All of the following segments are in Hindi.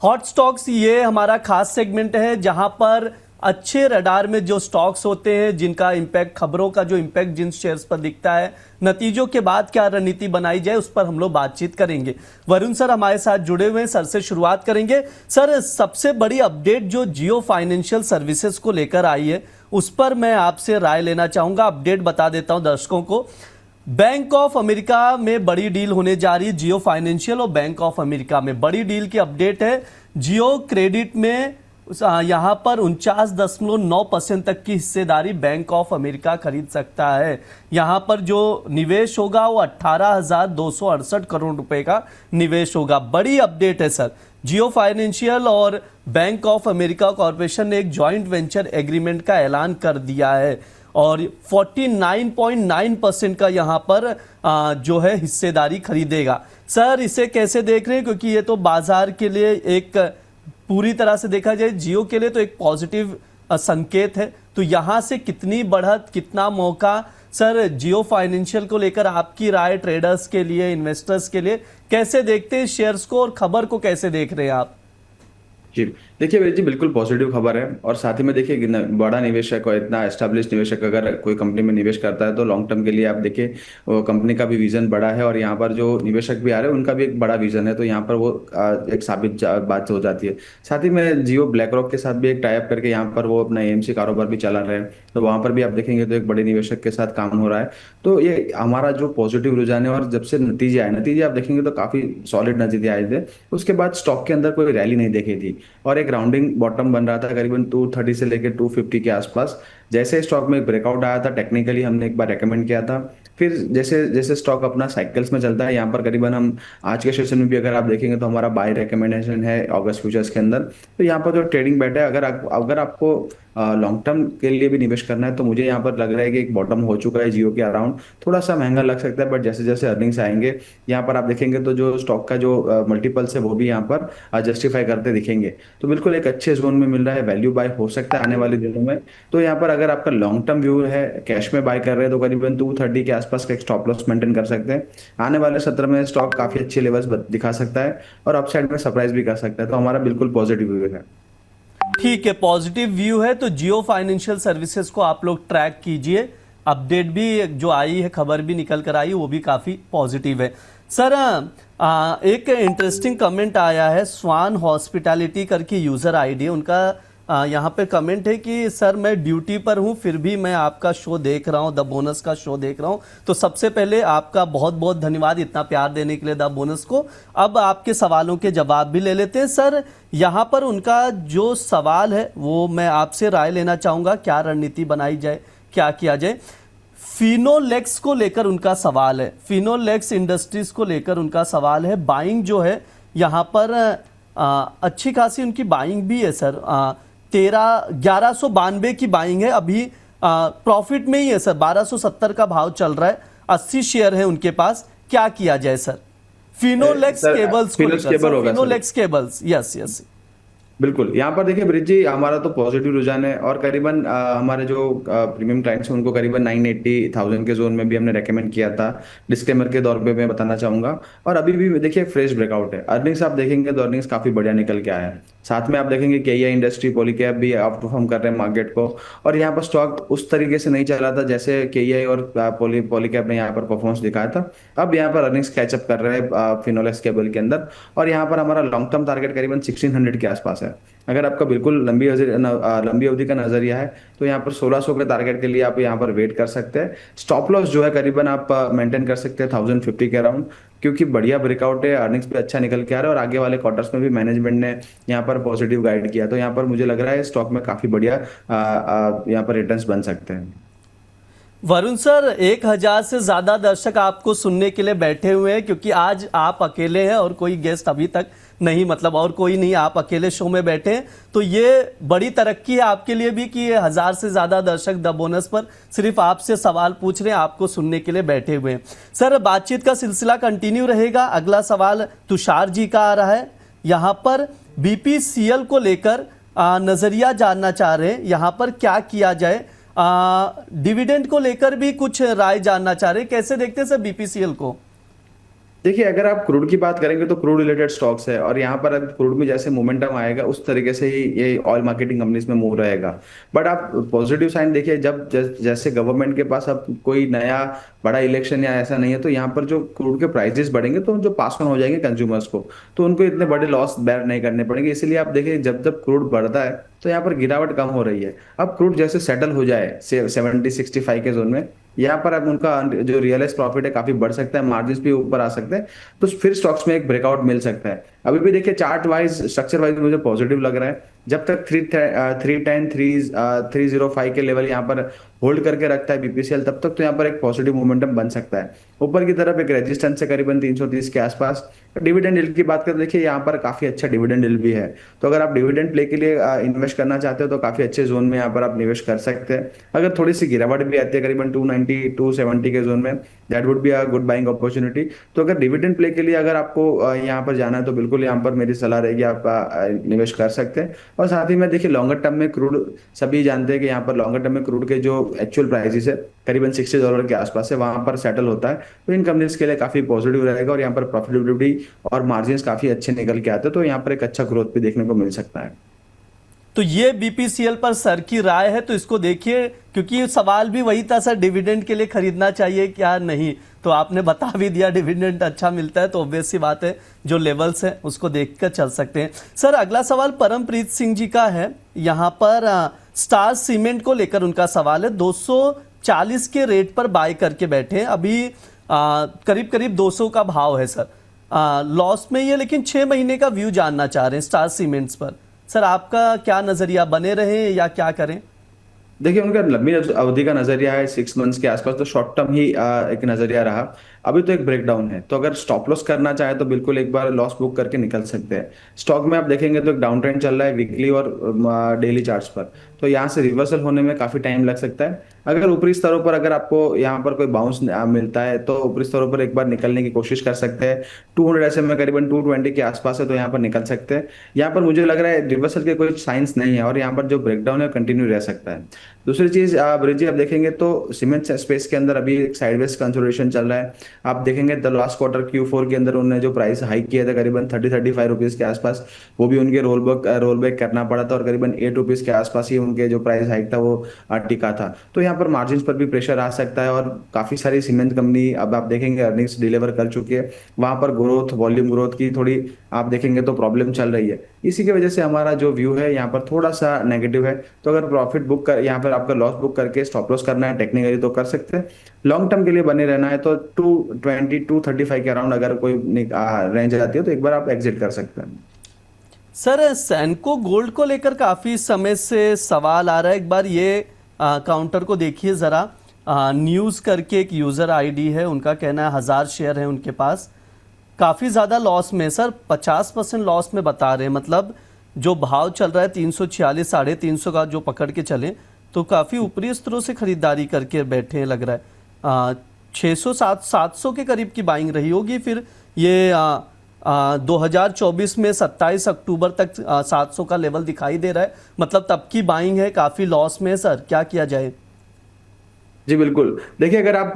हॉट स्टॉक्स ये हमारा खास सेगमेंट है जहां पर अच्छे रडार में जो स्टॉक्स होते हैं, जिनका इम्पैक्ट, खबरों का जो इम्पैक्ट जिन शेयर्स पर दिखता है, नतीजों के बाद क्या रणनीति बनाई जाए, उस पर हम लोग बातचीत करेंगे। वरुण सर हमारे साथ जुड़े हुए हैं, सर से शुरुआत करेंगे। सर, सबसे बड़ी अपडेट जो जियो फाइनेंशियल सर्विसेज को लेकर आई है, उस पर मैं आपसे राय लेना चाहूंगा। अपडेट बता देता हूं दर्शकों को। बैंक ऑफ अमेरिका में बड़ी डील होने जा रही है, जियो फाइनेंशियल और बैंक ऑफ अमेरिका में बड़ी डील की अपडेट है। जियो क्रेडिट में यहां पर 49.9% तक की हिस्सेदारी बैंक ऑफ अमेरिका खरीद सकता है। यहां पर जो निवेश होगा वो 18,268 करोड़ रुपए का निवेश होगा। बड़ी अपडेट है सर। जियो फाइनेंशियल और बैंक ऑफ अमेरिका कॉरपोरेशन ने एक जॉइंट वेंचर एग्रीमेंट का ऐलान कर दिया है और 49.9% का यहां पर जो है हिस्सेदारी खरीदेगा। सर, इसे कैसे देख रहे हैं, क्योंकि ये तो बाजार के लिए एक, पूरी तरह से देखा जाए जियो के लिए तो एक पॉजिटिव संकेत है। तो यहां से कितनी बढ़त, कितना मौका सर जियो फाइनेंशियल को लेकर आपकी राय, ट्रेडर्स के लिए, इन्वेस्टर्स के लिए कैसे देखते हैं शेयर्स को और खबर को कैसे देख रहे हैं आप? जी, देखिए वीर जी, बिल्कुल पॉजिटिव खबर है। और साथ ही में देखिए बड़ा निवेशक और इतना एस्टेब्लिश निवेशक अगर कोई कंपनी में निवेश करता है तो लॉन्ग टर्म के लिए आप देखिए वो कंपनी का भी विजन बड़ा है और यहाँ पर जो निवेशक भी आ रहे हैं उनका भी एक बड़ा विजन है, तो यहाँ पर वो एक साबित बात हो जाती है। साथ ही में जियो ब्लैक रॉक के साथ भी एक टाइप करके यहाँ पर वो अपना एएमसी कारोबार भी चला रहे हैं, तो वहाँ पर भी आप देखेंगे तो एक बड़े निवेशक के साथ काम हो रहा है। तो ये हमारा जो पॉजिटिव रुझान है, और जब से नतीजे आप देखेंगे तो काफी सॉलिड नतीजे आए थे। उसके बाद स्टॉक के अंदर कोई रैली नहीं देखी थी और एक राउंडिंग बॉटम बन रहा था करीबन 230 से लेकर 250 के आसपास। जैसे स्टॉक में एक ब्रेकआउट आया था, टेक्निकली हमने एक बार रेकमेंड किया था। फिर जैसे जैसे स्टॉक अपना साइकिल्स में चलता है, यहाँ पर करीबन हम आज के सेशन में भी अगर आप देखेंगे तो हमारा बाय रिकमेंडेशन है अगस्त फ्यूचर्स के अंदर। तो यहाँ पर जो ट्रेडिंग बैठा है, अगर आपको लॉन्ग टर्म के लिए भी निवेश करना है तो मुझे यहाँ पर लग रहा है कि एक बॉटम हो चुका है जियो के अराउंड। थोड़ा सा महंगा लग सकता है, बट जैसे जैसे अर्निंग्स आएंगे यहाँ पर आप देखेंगे तो जो स्टॉक का जो मल्टीपल्स है वो भी यहाँ पर जस्टिफाई करते दिखेंगे। तो बिल्कुल एक अच्छे जोन में मिल रहा है, वैल्यू बाय हो सकता है आने वाले दिनों में। तो यहाँ पर अगर आपका लॉन्ग टर्म व्यू है, कैश में बाय कर रहे हैं, तो करीबन 230 के आसपास का एक स्टॉप लॉस मेंटेन कर सकते हैं। आने वाले सत्र में स्टॉक काफी अच्छे लेवल्स दिखा सकता है और अपसाइड में सरप्राइज भी कर सकता है। तो हमारा बिल्कुल पॉजिटिव व्यू है। ठीक है, पॉजिटिव व्यू है तो जियो फाइनेंशियल सर्विसेज को आप लोग ट्रैक कीजिए। अपडेट भी जो आई है, खबर भी निकल कर आई, वो भी काफ़ी पॉजिटिव है। सर, एक इंटरेस्टिंग कमेंट आया है, स्वान हॉस्पिटैलिटी करके यूज़र आईडी है उनका। यहाँ पे कमेंट है कि सर मैं ड्यूटी पर हूँ फिर भी मैं आपका शो देख रहा हूँ, द बोनस का शो देख रहा हूँ। तो सबसे पहले आपका बहुत बहुत धन्यवाद इतना प्यार देने के लिए द बोनस को। अब आपके सवालों के जवाब भी ले लेते हैं। सर, यहाँ पर उनका जो सवाल है वो मैं आपसे राय लेना चाहूँगा, क्या रणनीति बनाई जाए, क्या किया जाए। फिनोलेक्स को लेकर उनका सवाल है, फिनोलेक्स इंडस्ट्रीज को लेकर उनका सवाल है। बाइंग जो है यहाँ पर अच्छी खासी उनकी बाइंग भी है सर। 1192 की बाइंग है, अभी प्रॉफिट में ही है सर। 1270 का भाव चल रहा है, 80 शेयर है उनके पास। क्या किया जाए सर? फिनोलेक्स केबल्स को लेकर, फिनोलेक्स केबल्स, यस यस बिल्कुल। यहाँ पर देखिए ब्रिज जी, हमारा तो पॉजिटिव रुझान है और करीबन हमारे जो प्रीमियम क्लाइंट्स हैं उनको करीबन 980,000 के जोन में भी हमने रेकमेंड किया था। डिस्क्लेमर के दौर पे मैं बताना चाहूंगा। और अभी भी देखिए फ्रेश ब्रेकआउट है। अर्निंग्स आप देखेंगे तो अर्निंग्स काफी बढ़िया निकल के आया है। साथ में आप देखेंगे केईआई इंडस्ट्री, पॉलीकैब भी आउट परफॉर्म कर रहे हैं मार्केट को। और यहाँ पर स्टॉक उस तरीके से नहीं चला था जैसे केईआई और पॉलीकैब ने यहाँ पर परफॉर्मेंस दिखाया था। अब यहाँ पर अर्निंग्स कैचअप कर रहे हैं फिनोलेक्स केबल के अंदर। और यहाँ पर हमारा लॉन्ग टर्म टारगेट करीबन 1600 के आसपास है। अगर आपका बिल्कुल लंबी अवधि का नजरिया है तो यहाँ पर 1600 के टारगेट के लिए आप यहाँ पर वेट कर सकते हैं। स्टॉप लॉस जो है करीबन आप मेंटेन कर सकते हैं 1050 के अराउंड, क्योंकि बढ़िया ब्रेकआउट है, अर्निंग्स भी अच्छा निकल के आ रहा है और आगे वाले क्वार्टर्स में भी मैनेजमेंट ने यहाँ पर पॉजिटिव गाइड किया। तो यहाँ पर मुझे लग रहा है स्टॉक में काफी बढ़िया यहाँ पर रिटर्न्स बन सकते हैं। वरुण सर, 1000 से ज्यादा दर्शक आपको सुनने के लिए बैठे हुए हैं, क्योंकि आज आप अकेले हैं और कोई गेस्ट अभी तक नहीं, मतलब और कोई नहीं, आप अकेले शो में बैठे हैं। तो ये बड़ी तरक्की है आपके लिए भी कि 1000 से ज्यादा दर्शक द बोनस पर सिर्फ आपसे सवाल पूछ रहे हैं, आपको सुनने के लिए बैठे हुए हैं। सर, बातचीत का सिलसिला कंटिन्यू रहेगा। अगला सवाल तुषार जी का आ रहा है। यहाँ पर बीपीसीएल को लेकर नजरिया जानना चाह रहे हैं, यहाँ पर क्या किया जाए। डिविडेंड को लेकर भी कुछ राय जानना चाह रहे हैं, कैसे देखते हैं सर बीपीसीएल को? देखिए, अगर आप क्रूड की बात करेंगे तो क्रूड रिलेटेड स्टॉक्स है, और यहाँ पर अगर क्रूड में जैसे मोमेंटम आएगा उस तरीके से ही ये ऑयल मार्केटिंग कंपनीज में मूव रहेगा। बट आप पॉजिटिव साइन देखिए, जब जैसे गवर्नमेंट के पास अब कोई नया बड़ा इलेक्शन या ऐसा नहीं है, तो यहाँ पर जो क्रूड के प्राइसेस बढ़ेंगे तो जो पास ऑन हो जाएंगे कंज्यूमर्स को, तो उनको इतने बड़े लॉस बेयर नहीं करने पड़ेंगे। इसलिए आप देखिए, जब जब क्रूड बढ़ता है तो यहाँ पर गिरावट कम हो रही है। अब क्रूड जैसे सेटल हो जाए 70-65 के जोन में, यहाँ पर अब उनका जो रियलाइज प्रॉफिट है काफी बढ़ सकता है, मार्जिन भी ऊपर आ सकते हैं, तो फिर स्टॉक्स में एक ब्रेकआउट मिल सकता है। अभी भी देखिए, चार्ट वाइज स्ट्रक्चर वाइज मुझे पॉजिटिव लग रहा है। जब तक 310 305 के लेवल यहाँ पर होल्ड करके रखता है बीपीसीएल, तब तक तो यहाँ पर एक पॉजिटिव मोमेंटम बन सकता है। ऊपर की तरफ एक रेजिस्टेंस है करीबन 330 के आसपास। डिविडेंड यील्ड की बात करें, देखिए यहाँ पर काफी अच्छा डिविडेंड यील्ड भी है, तो अगर आप डिविडेंड प्ले के लिए इन्वेस्ट करना चाहते हो तो काफी अच्छे जोन में यहाँ पर आप निवेश कर सकते हैं। अगर थोड़ी सी गिरावट भी आती है करीबन 290 270 के जोन में, that would be a good buying opportunity. तो अगर डिविडेंड प्ले के लिए अगर आपको यहाँ पर जाना है तो बिल्कुल यहाँ पर मेरी सलाह रहेगी, आप निवेश कर सकते हैं। और साथ ही में देखिए, लॉन्गर टर्म में क्रूड, सभी जानते हैं कि यहाँ पर लॉन्गर टर्म में क्रूड के जो एक्चुअल प्राइसेस है करीबन $60 के आसपास है, वहां पर सेटल होता है, तो इन कंपनीज के लिए काफी पॉजिटिव रहेगा, और यहाँ पर प्रॉफिटेबिलिटी और मार्जिन काफी अच्छे निकल के आते हैं, तो यहाँ पर एक अच्छा ग्रोथ भी देखने को मिल सकता है। तो ये बीपीसीएल पर सर की राय है, तो इसको देखिए, क्योंकि सवाल भी वही था सर, डिविडेंड के लिए खरीदना चाहिए क्या नहीं, तो आपने बता भी दिया डिविडेंड अच्छा मिलता है, तो ऑब्वियस सी बात है जो लेवल्स है उसको देखकर चल सकते हैं। सर अगला सवाल परमप्रीत सिंह जी का है, यहाँ पर स्टार सीमेंट को लेकर उनका सवाल है। 240 के रेट पर बाय करके बैठे हैं, अभी करीब करीब 200 का भाव है सर, लॉस में ये, लेकिन 6 महीने का व्यू जानना चाह रहे हैं स्टार सीमेंट्स पर। सर आपका क्या नजरिया, बने रहे या क्या करें? देखिए, उनका लंबी अवधि का नजरिया है 6 मंथ्स के आसपास, तो शॉर्ट टर्म ही एक नजरिया रहा। अभी तो एक ब्रेकडाउन है, तो अगर स्टॉप लॉस करना चाहे तो बिल्कुल एक बार लॉस बुक करके निकल सकते हैं। स्टॉक में आप देखेंगे तो एक डाउन ट्रेंड चल रहा है वीकली और डेली चार्ट्स पर, तो यहाँ से रिवर्सल होने में काफी टाइम लग सकता है। अगर ऊपरी स्तरों पर अगर आपको यहाँ पर कोई बाउंस मिलता है तो ऊपरी स्तरों पर एक बार निकलने की कोशिश कर सकते हैं। 200 ऐसे में करीबन 220 के आसपास है, तो यहाँ पर निकल सकते हैं। यहाँ पर मुझे लग रहा है रिवर्सल के कोई साइंस नहीं है, और यहाँ पर जो ब्रेकडाउन है कंटिन्यू रह सकता है। दूसरी चीज ब्रिज जी, आप देखेंगे तो सीमेंट स्पेस के अंदर अभी एक साइडवेज कंसोलिडेशन चल रहा है। आप देखेंगे द लास्ट क्वार्टर Q4 के अंदर उन्होंने जो प्राइस हाइक किया था करीबन 30-35 रुपीज के आसपास, वो भी उनके रोल बैक करना पड़ा था, और करीबन 8 रुपीज के आसपास ही उनके जो प्राइस हाइक था वो टिका था। तो यहाँ पर मार्जिन पर भी प्रेशर आ सकता है, और काफी सारी सीमेंट कंपनी अब आप देखेंगे अर्निंग्स डिलीवर कर चुकी है, वहां पर ग्रोथ, वॉल्यूम ग्रोथ की थोड़ी आप देखेंगे तो प्रॉब्लम चल रही है। इसी की वजह से हमारा जो व्यू है यहाँ पर थोड़ा सा नेगेटिव है। तो अगर प्रॉफिट बुक कर, यहाँ पर आपका लॉस बुक करके स्टॉप लॉस करना है टेक्निकली तो कर सकते हैं। लॉन्ग टर्म के लिए बने रहना है तो 220 235 के अराउंड अगर कोई रेंज आती है तो एक बार आप एग्जिट कर सकते हैं। सर सैनको गोल्ड को लेकर काफी समय से सवाल आ रहा है, एक बार ये काउंटर को देखिए जरा। न्यूज़ करके एक यूजर आईडी है, उनका कहना है 1000 शेयर है उनके पास, काफी ज्यादा लॉस में सर, 50% लॉस में बता रहे हैं। मतलब जो भाव चल रहा है 346 350 का जो पकड़ के चले, तो काफी ऊपरी स्तरों से खरीदारी करके बैठे हैं लग रहा है। 600 700 के करीब की बाइंग रही होगी, फिर ये 2024 में 27 अक्टूबर तक 700 का लेवल दिखाई दे रहा है, मतलब तब की बाइंग है, काफी लॉस में है सर, क्या किया जाए? जी बिल्कुल, देखिए अगर आप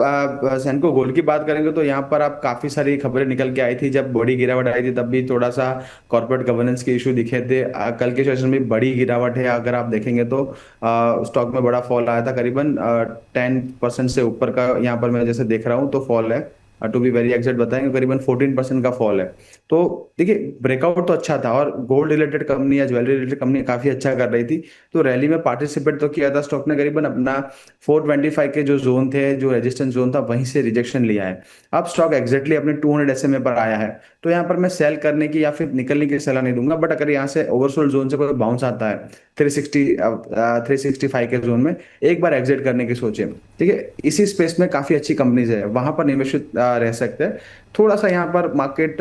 सैनको गोल्ड की बात करेंगे तो यहाँ पर आप काफी सारी खबरें निकल के आई थी, जब बड़ी गिरावट आई थी तब भी थोड़ा सा कॉर्पोरेट गवर्नेंस के इशू दिखे थे। कल के सेशन में बड़ी गिरावट है, अगर आप देखेंगे तो स्टॉक में बड़ा फॉल आया था, करीबन 10% से ऊपर का यहाँ पर मैं जैसे देख रहा हूँ तो फॉल है। टू बी वेरी एग्जैक्ट बताएंगे करीबन 14% का फॉल है। तो देखिए, ब्रेकआउट तो अच्छा था, और गोल्ड रिलेटेड कंपनी या ज्वेलरी रिलेटेड कंपनी काफी अच्छा कर रही थी, तो रैली में पार्टिसिपेट तो किया था स्टॉक ने। करीबन अपना 425 के जो जोन थे, जो रेजिस्टेंस जोन था, वहीं से रिजेक्शन लिया है। अब स्टॉक एग्जैक्टली अपने 200 SMA पर आया है, तो यहाँ पर मैं सेल करने की या फिर निकलने की सलाह नहीं दूंगा। बट अगर यहाँ से ओवरसोल्ड जोन से कोई बाउंस आता है 365 के जोन में, एक बार एग्जिट करने की सोचे। ठीक है, इसी स्पेस में काफी अच्छी कंपनीज है, वहां पर निवेशित रह सकते हैं। थोड़ा सा यहाँ पर मार्केट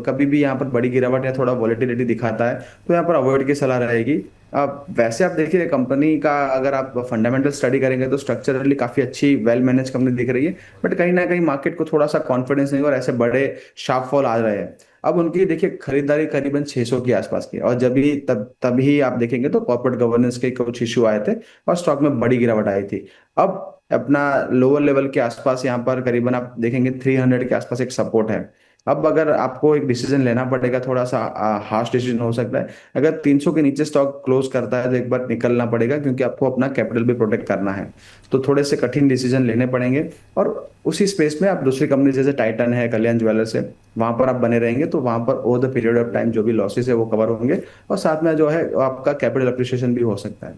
कभी भी यहाँ पर बड़ी गिरावट या थोड़ा वॉलेटिलिटी दिखाता है तो यहाँ पर अवॉइड की सलाह रहेगी। वैसे आप देखिए कंपनी का अगर आप फंडामेंटल स्टडी करेंगे तो स्ट्रक्चरली काफी अच्छी वेल मैनेज कंपनी दिख रही है, बट कहीं ना कहीं मार्केट को थोड़ा सा कॉन्फिडेंस नहीं, और ऐसे बड़े शार्प फॉल आ रहे हैं। अब उनकी देखिए खरीदारी करीबन 600 के आसपास की, और जब भी तभी आप देखेंगे तो कॉर्पोरेट गवर्नेंस के कुछ इश्यू आए थे और स्टॉक में बड़ी गिरावट आई थी। अब अपना लोअर लेवल के आसपास यहाँ पर करीबन आप देखेंगे 300 के आसपास एक सपोर्ट है। अब अगर आपको एक डिसीजन लेना पड़ेगा, थोड़ा सा हार्श डिसीजन हो सकता है। अगर 300 के नीचे स्टॉक क्लोज करता है तो एक बार निकलना पड़ेगा, क्योंकि आपको अपना कैपिटल भी प्रोटेक्ट करना है। तो थोड़े से कठिन डिसीजन लेने पड़ेंगे, और उसी स्पेस में आप दूसरी कंपनी जैसे टाइटन है, कल्याण ज्वेलर्स है, वहां पर आप बने रहेंगे तो वहां पर over the period of time जो भी लॉसेस है वो कवर होंगे, और साथ में जो है आपका कैपिटल अप्रिसिएशन भी हो सकता है।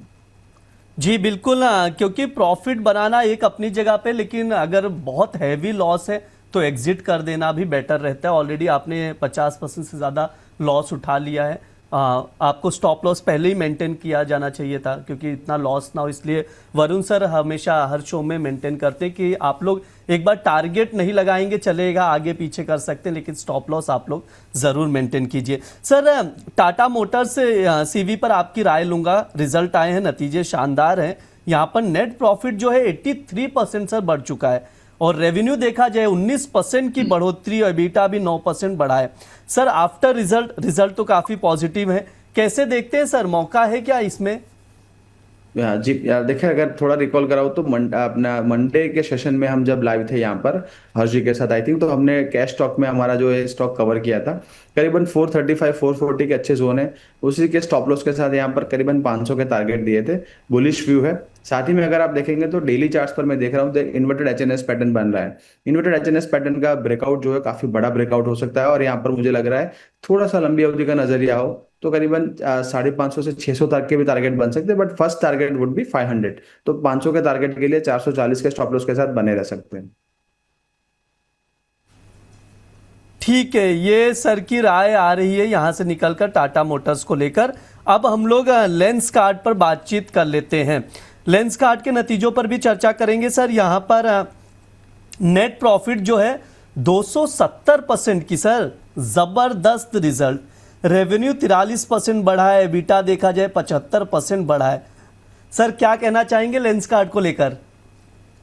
जी बिल्कुल ना, क्योंकि प्रॉफिट बनाना एक अपनी जगह पे, लेकिन अगर बहुत हैवी लॉस है तो एग्जिट कर देना भी बेटर रहता है। ऑलरेडी आपने 50% से ज़्यादा लॉस उठा लिया है। आपको स्टॉप लॉस पहले ही मेंटेन किया जाना चाहिए था, क्योंकि इतना लॉस ना हो। इसलिए वरुण सर हमेशा हर शो में मेंटेन करते हैं कि आप लोग एक बार टारगेट नहीं लगाएंगे चलेगा, आगे पीछे कर सकते हैं, लेकिन स्टॉप लॉस आप लोग ज़रूर मेंटेन कीजिए। सर टाटा मोटर्स से सीवी पर आपकी राय लूंगा। रिजल्ट आए हैं, नतीजे शानदार हैं। यहाँ पर नेट प्रॉफिट जो है 83% सर बढ़ चुका है, और रेवेन्यू देखा जाए 19% की बढ़ोतरी, और एबिटा भी 9% बढ़ा है। सर आफ्टर रिजल्ट तो काफी पॉजिटिव है, कैसे देखते हैं सर, मौका है क्या इसमें? जी यार, देखिए अगर थोड़ा रिकॉल कराओ तो अपना मंडे के सेशन में हम जब लाइव थे यहाँ पर हर्ष जी के साथ, आई थिंक, तो हमने कैश स्टॉक में हमारा जो है स्टॉक कवर किया था। करीबन 435 440 के अच्छे जोन है, उसी के स्टॉप लॉस के साथ यहाँ पर करीबन 500 के टारगेट दिए थे। बुलिश व्यू है। साथ ही में अगर आप देखेंगे तो डेली चार्ट्स पर मैं देख रहा हूँ तो इन्वर्टेड एचएनएस पैटर्न बन रहा है। इन्वर्टेड एचएनएस पैटर्न का ब्रेकआउट जो है काफी बड़ा ब्रेकआउट हो सकता है, और यहाँ पर मुझे लग रहा है थोड़ा सा लंबी अवधि का नजरिया हो तो करीबन 550 से 600 तक के भी टारगेट बन सकते हैं, but first target would be 500। तो 500 के टारगेट के लिए 440 के स्टॉप लॉस के साथ बने रह सकते हैं। ठीक है, ये सर की राय आ रही है यहाँ से निकलकर टाटा मोटर्स को लेकर। अब हम लोग लेंस कार्ड पर बातचीत कर लेते हैं। लेंस कार्ड के नतीजों पर भी चर्चा करेंगे सर। यहाँ पर नेट प्रॉफिट जो है 270% की सर, जबरदस्त रिजल्ट। रेवेन्यू 43% बढ़ा है, एबिटा देखा जाए 75% बढ़ा है। सर क्या कहना चाहेंगे लेंस कार्ड को लेकर?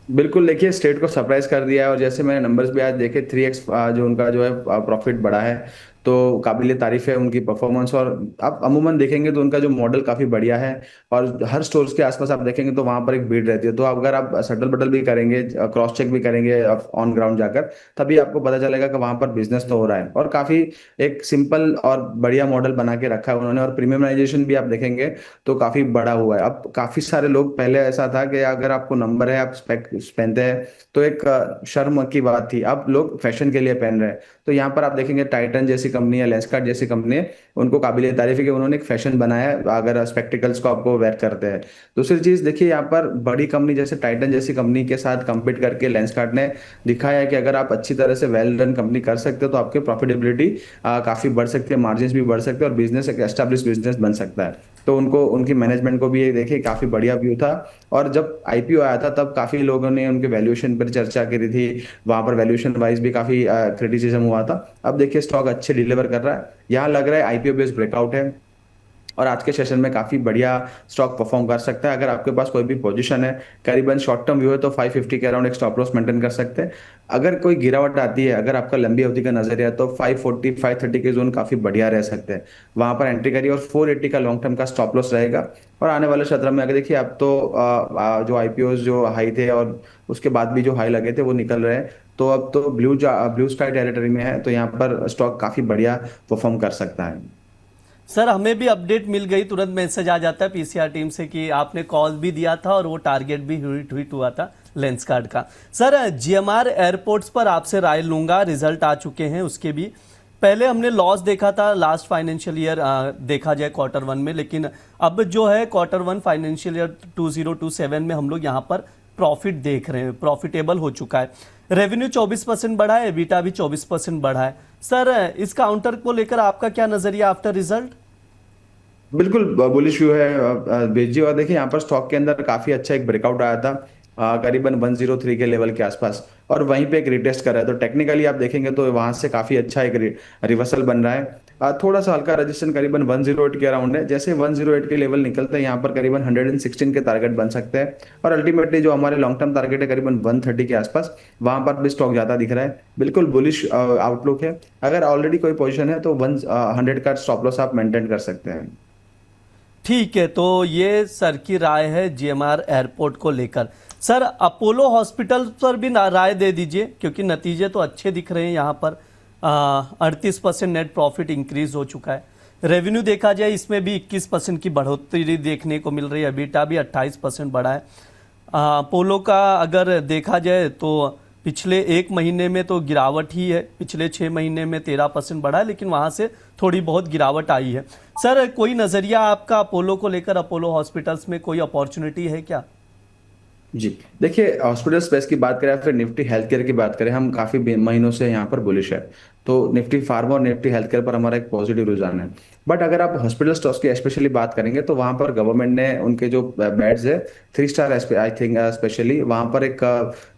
बिल्कुल, देखिए स्टेट को सरप्राइज कर दिया है, और जैसे मैंने नंबर्स भी आज देखे 3x जो उनका जो है प्रॉफिट बढ़ा है, तो काबिले तारीफ है उनकी परफॉर्मेंस। और आप अमूमन देखेंगे तो उनका जो मॉडल काफी बढ़िया है, और हर स्टोर्स के आसपास आप देखेंगे तो वहां पर एक भीड़ रहती है। तो अगर आप सटल बटल भी करेंगे, क्रॉस चेक भी करेंगे ऑन ग्राउंड जाकर, तभी आपको पता चलेगा कि वहां पर बिजनेस तो हो रहा है। और काफी एक सिंपल और बढ़िया मॉडल बना के रखा है उन्होंने, और प्रीमियमाइजेशन भी आप देखेंगे तो काफी बड़ा हुआ है। अब काफी सारे लोग, पहले ऐसा था कि अगर आपको नंबर है, आप स्पेक पहनते हैं तो एक शर्म की बात थी, अब लोग फैशन के लिए पहन रहे हैं। तो यहाँ पर आप देखेंगे टाइटन जैसी कंपनी है, लेंसकार्ट जैसी कंपनी है, उनको काबिले तारीफ है कि उन्होंने एक फैशन बनाया है अगर स्पेक्टिकल्स को आपको वेयर करते हैं। दूसरी चीज देखिए, यहाँ पर बड़ी कंपनी जैसे टाइटन जैसी कंपनी के साथ compete करके लेंसकार्ट ने दिखाया है कि अगर आप अच्छी तरह से वेल रन कंपनी कर सकते हो तो आपके प्रॉफिटेबिलिटी काफी बढ़ सकती है, मार्जिन भी बढ़ सकते हैं, और बिजनेस एक एस्टेब्लिश बिजनेस बन सकता है। तो उनको, उनकी मैनेजमेंट को भी ये देखिए काफी बढ़िया व्यू था। और जब आईपीओ आया था तब काफी लोगों ने उनके वैल्यूएशन पर चर्चा करी थी, वहां पर वैल्यूएशन वाइज भी काफी क्रिटिसिज्म हुआ था। अब देखिए स्टॉक अच्छे डिलीवर कर रहा है, यहाँ लग रहा है आईपीओ बेस्ड ब्रेकआउट है, और आज के सेशन में काफी बढ़िया स्टॉक परफॉर्म कर सकता है। अगर आपके पास कोई भी पोजीशन है, करीबन शॉर्ट टर्म व्यू है, तो 550 के अराउंड एक स्टॉप लॉस मेंटेन कर सकते हैं। अगर कोई गिरावट आती है, अगर आपका लंबी अवधि का नजरिया है, तो 540 530 के जोन काफी बढ़िया रह सकते हैं, वहां पर एंट्री करिए। और 480 का लॉन्ग टर्म का स्टॉप लॉस रहेगा। और आने वाले सत्र में अगर देखिए, अब तो जो आईपीओ जो हाई थे और उसके बाद भी जो हाई लगे थे वो निकल रहे हैं, तो अब तो ब्लू स्काई टेरिटरी में है, तो यहाँ पर स्टॉक काफी बढ़िया परफॉर्म कर सकता है। सर हमें भी अपडेट मिल गई, तुरंत मैसेज आ जाता है पीसीआर टीम से कि आपने कॉल भी दिया था और वो टारगेट भी ट्वीट हुआ था लेंस कार्ड का। सर जीएमआर एयरपोर्ट्स पर आपसे राय लूंगा, रिजल्ट आ चुके हैं उसके भी। पहले हमने लॉस देखा था लास्ट फाइनेंशियल ईयर देखा जाए Q1 में, लेकिन अब जो है Q1 फाइनेंशियल ईयर 2027 में हम लोग यहाँ पर प्रॉफिट देख रहे हैं, प्रॉफिटेबल हो चुका है। रेवेन्यू 24% बढ़ा है, एबिटा भी 24% बढ़ा है। सर इस काउंटर को लेकर आपका क्या नजरिया आफ्टर रिजल्ट? बिल्कुल बुलिश व्यू है बेजी। और देखिए यहाँ पर स्टॉक के अंदर काफी अच्छा एक ब्रेकआउट आया था, करीबन 103 के लेवल के आसपास, और वहीं पे एक रिटेस्ट कर रहा है। तो टेक्निकली आप देखेंगे तो वहां से काफी अच्छा एक रिवर्सल बन रहा है। थोड़ा सा हल्का रजिस्टेंस करीबन 108 के अराउंड है। जैसे 108 के लेवल निकलते हैं, यहाँ पर करीबन 116 के टारगेट बन सकते हैं, और अल्टीमेटली जो हमारे लॉन्ग टर्म टारगेट है करीबन 130 के आसपास, वहां पर भी स्टॉक ज्यादा दिख रहा है। बिल्कुल बुलिश आउटलुक है। अगर ऑलरेडी कोई पोजीशन है तो 100 का स्टॉप लॉस आप मेंटेन कर सकते हैं। ठीक है, तो ये सर की राय है जीएमआर एयरपोर्ट को लेकर। सर अपोलो हॉस्पिटल पर भी राय दे दीजिए, क्योंकि नतीजे तो अच्छे दिख रहे हैं यहाँ पर। 38% नेट प्रॉफिट इंक्रीज हो चुका है। रेवेन्यू देखा जाए इसमें भी 21% की बढ़ोतरी देखने को मिल रही है, EBITDA भी 28% बढ़ा है। पोलो का अगर देखा जाए तो पिछले एक महीने में तो गिरावट ही है, पिछले 6 महीने में 13% बढ़ा है, लेकिन वहाँ से थोड़ी बहुत गिरावट आई है। सर कोई नज़रिया आपका अपोलो को लेकर, अपोलो हॉस्पिटल्स में कोई अपॉर्चुनिटी है क्या? जी देखिए, हॉस्पिटल स्पेस की बात करें फिर निफ्टी हेल्थ केयर की बात करें, हम काफी महीनों से यहाँ पर बुलिश है। तो निफ्टी फार्मा और निफ्टी हेल्थ केयर पर हमारा एक पॉजिटिव रुझान है। बट अगर आप हॉस्पिटल स्टॉक्स की स्पेशली बात करेंगे तो वहां पर गवर्नमेंट ने उनके जो बेड्स है 3 स्टार आई थिंक स्पेशली वहां पर एक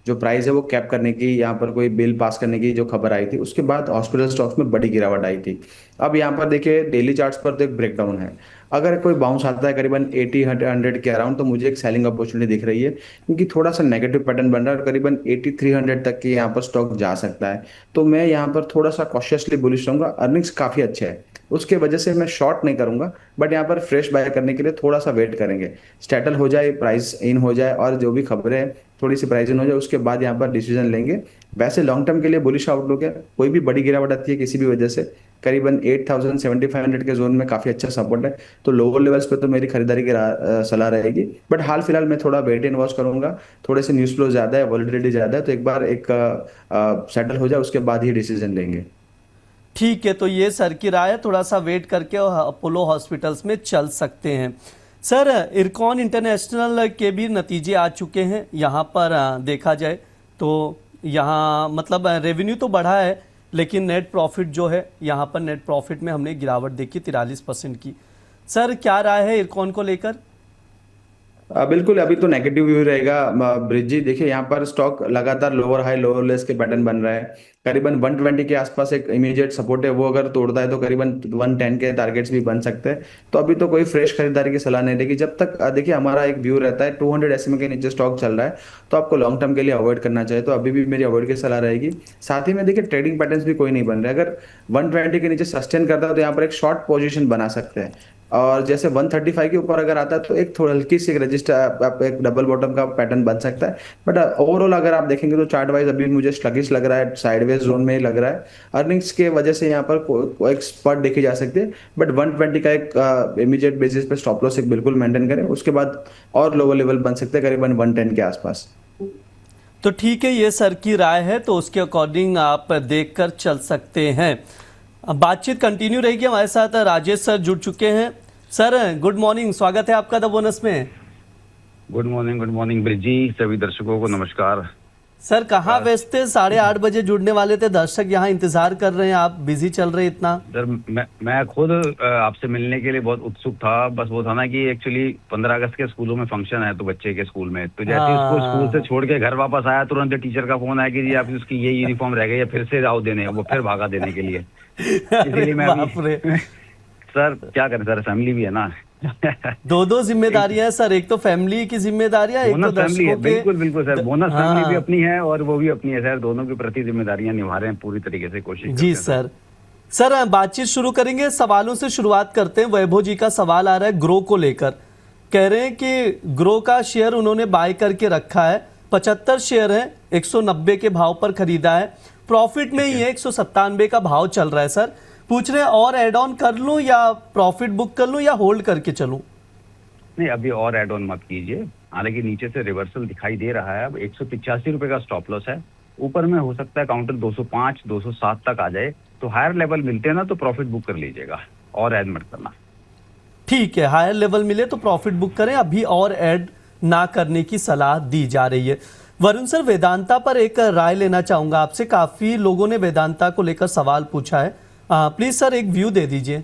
जो प्राइस है वो कैप करने की, यहाँ पर कोई बिल पास करने की जो खबर आई थी, उसके बाद हॉस्पिटल स्टॉक्स में बड़ी गिरावट आई थी। अब यहाँ पर देखिए डेली चार्ट्स पर तो एक ब्रेकडाउन है। अगर कोई बाउंस आता है करीबन 80-100 के अराउंड तो मुझे एक सेलिंग अपॉर्चुनिटी दिख रही है, क्योंकि थोड़ा सा नेगेटिव पैटर्न बन रहा है और करीबन 8300 तक की यहाँ पर स्टॉक जा सकता है। तो मैं यहाँ पर थोड़ा सा कॉशियसली बुलिश रहूंगा। अर्निंग्स काफी अच्छे हैं, उसके वजह से मैं शॉर्ट नहीं करूंगा, बट यहाँ पर फ्रेश बाय करने के लिए थोड़ा सा वेट करेंगे, स्टेटल हो जाए, प्राइस इन हो जाए और जो भी खबरें हैं थोड़ी सी प्राइस इन हो जाए, उसके बाद यहाँ पर डिसीजन लेंगे। वैसे लॉन्ग टर्म के लिए बुलिश आउटलुक है। कोई भी बड़ी गिरावट आती है किसी भी वजह से करीबन 8,000-7,500 के जोन में काफी अच्छा सपोर्ट है, तो लोअर लेवल्स पे तो मेरी खरीदारी की सलाह रहेगी। बट हाल फिलहाल मैं थोड़ा वेट एंड वॉच करूंगा। थोड़े से न्यूज फ्लो ज्यादा है, वॉलिटिलिटी ज्यादा है, तो एक बार एक सेटल हो जाए उसके बाद ही डिसीजन लेंगे। ठीक है, तो ये सर की राय है, थोड़ा सा वेट करके और अपोलो हॉस्पिटल्स में चल सकते हैं। सर इरकॉन इंटरनेशनल के भी नतीजे आ चुके हैं यहाँ पर, देखा जाए तो यहाँ मतलब रेवेन्यू तो बढ़ा है, लेकिन नेट प्रॉफिट जो है यहाँ पर नेट प्रॉफिट में हमने गिरावट देखी 43% की। सर क्या राय है इरकॉन को लेकर? बिल्कुल, अभी तो नेगेटिव व्यू रहेगा। ब्रिज जी देखिए, यहाँ पर स्टॉक लगातार लोअर हाई लोअर लेस के पैटर्न बन रहा है। करीबन 120 के आसपास एक इमीडिएट सपोर्ट है, वो अगर तोड़ता है तो करीबन 110 के टारगेट्स भी बन सकते हैं। तो अभी तो कोई फ्रेश खरीदारी की सलाह नहीं रहेगी जब तक देखिए हमारा एक व्यू रहता है 200 एसएमए के नीचे स्टॉक चल रहा है तो आपको लॉन्ग टर्म के लिए अवॉइड करना चाहिए। तो अभी भी मेरी अवॉइड की सलाह रहेगी। साथ ही में देखिए ट्रेडिंग पैटर्न्स भी कोई नहीं बन रहे। अगर 120 के नीचे सस्टेन करता है तो यहाँ पर एक शॉर्ट पोजीशन बना सकते हैं, और जैसे 135 के ऊपर अगर आता है तो एक थोड़ा हल्की सी रजिस्टर आप एक डबल बॉटम का पैटर्न बन सकता है। बट ओवरऑल अगर आप देखेंगे तो चार्ट वाइज अभी मुझे स्लगिश लग रहा है, साइडवेज जोन में ही लग रहा है। अर्निंग्स के वजह से यहाँ पर एक स्पॉट देखी जा सकती है, बट 120 का एक इमीडिएट बेसिस पे स्टॉप लॉस एक बिल्कुल मेंटेन करें, उसके बाद और लोअर लेवल बन सकते हैं करीबन 110 के आसपास। तो ठीक है, ये सर की राय है, तो उसके अकॉर्डिंग आप देखकर चल सकते हैं। अब बातचीत कंटिन्यू रहेगी। हमारे साथ राजेश सर जुड़ चुके हैं। सर गुड मॉर्निंग, स्वागत है आपका द बोनस में। गुड मॉर्निंग ब्रिज जी, सभी दर्शकों को नमस्कार। सर कहाँ व्यस्त थे? 8:30 बजे जुड़ने वाले थे, दर्शक यहाँ इंतजार कर रहे हैं, आप बिजी चल रहे इतना। सर मैं खुद आपसे मिलने के लिए बहुत उत्सुक था। बस वो था ना कि एक्चुअली 15 अगस्त के स्कूलों में फंक्शन है, तो बच्चे के स्कूल में, तो जैसे उसको स्कूल से छोड़ के घर वापस आया तुरंत टीचर का फोन आया कि जी आपकी उसकी ये यूनिफॉर्म रह गई है, फिर से आओ देने। वो फिर भागा देने के लिए। इसीलिए मैं अभी सर क्या करें सर, फैमिली भी है ना। दो जिम्मेदारियां हैं सर, एक तो फैमिली की जिम्मेदारियां, एक तो फैमिली है। दर्शकों के। बिल्कुल सर, बोनस हाँ, फैमिली भी अपनी है और वो भी अपनी है सर, दोनों के प्रति जिम्मेदारियां निभा रहे हैं पूरी तरीके से, कोशिश करते जी हैं सर। सर बातचीत शुरू करेंगे, सवालों से शुरुआत करते हैं। वैभव जी का सवाल आ रहा है ग्रो को लेकर। कह रहे हैं कि ग्रो का शेयर उन्होंने बाय करके रखा है, 75 शेयर है, 190 के भाव पर खरीदा है, प्रॉफिट में ही है, 197 का भाव चल रहा है। सर पूछ रहे हैं और एड ऑन कर लूं या प्रॉफिट बुक कर लूं या होल्ड करके चलूं? नहीं, अभी और एड ऑन मत कीजिए। हालांकि नीचे से रिवर्सल दिखाई दे रहा है। अब 185 रुपए का स्टॉप लॉस है, ऊपर में हो सकता है काउंटर 205 207 तक आ जाए, तो हायर लेवल मिलते हैं ना तो प्रॉफिट बुक कर लीजिएगा, और ऐड मत करना। ठीक है, हायर लेवल मिले तो प्रॉफिट बुक करें, अभी और ऐड ना करने की सलाह दी जा रही है। वरुण सर वेदांता पर एक राय लेना चाहूंगा आपसे। काफी लोगों ने वेदांता को लेकर सवाल पूछा है, प्लीज सर एक व्यू दे दीजिए।